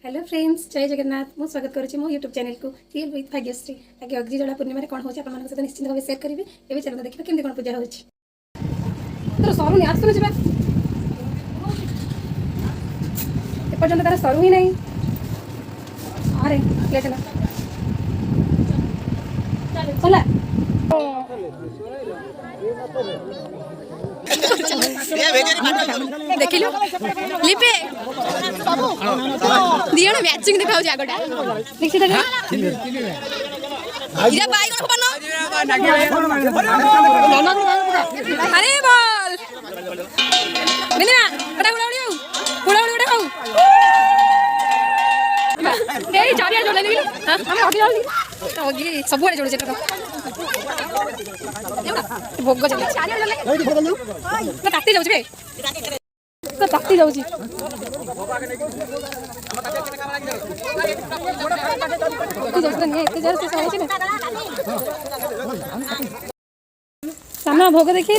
Hello friends, जय जगन्नाथ। मु स्वागत करुच्ची मो यूट्यूब चैनल को रियल विथ भाग्यश्री। आगे अग्निजला पूर्णिमा कौन हो सहित निश्चित भाव सेयार करी। ये चलो देखा केमती कौन पूजा हो सरुनी आसुन जा एपर्तंत तार सरू ही नहीं। अरे लेट चला देखिलु लिपे दियण मैचिंग देखाउ जे आगटा देखि त इरा बाई कोन बनो अरे बोल बिना बड़ा उड़ा ए चारिया जोले नी हम ओगी सब बड़े जोड़े जेटा भोग चले चारिया जोले तो काटी जाउछ बे तो काटी जाउछ सामना भोग देखिए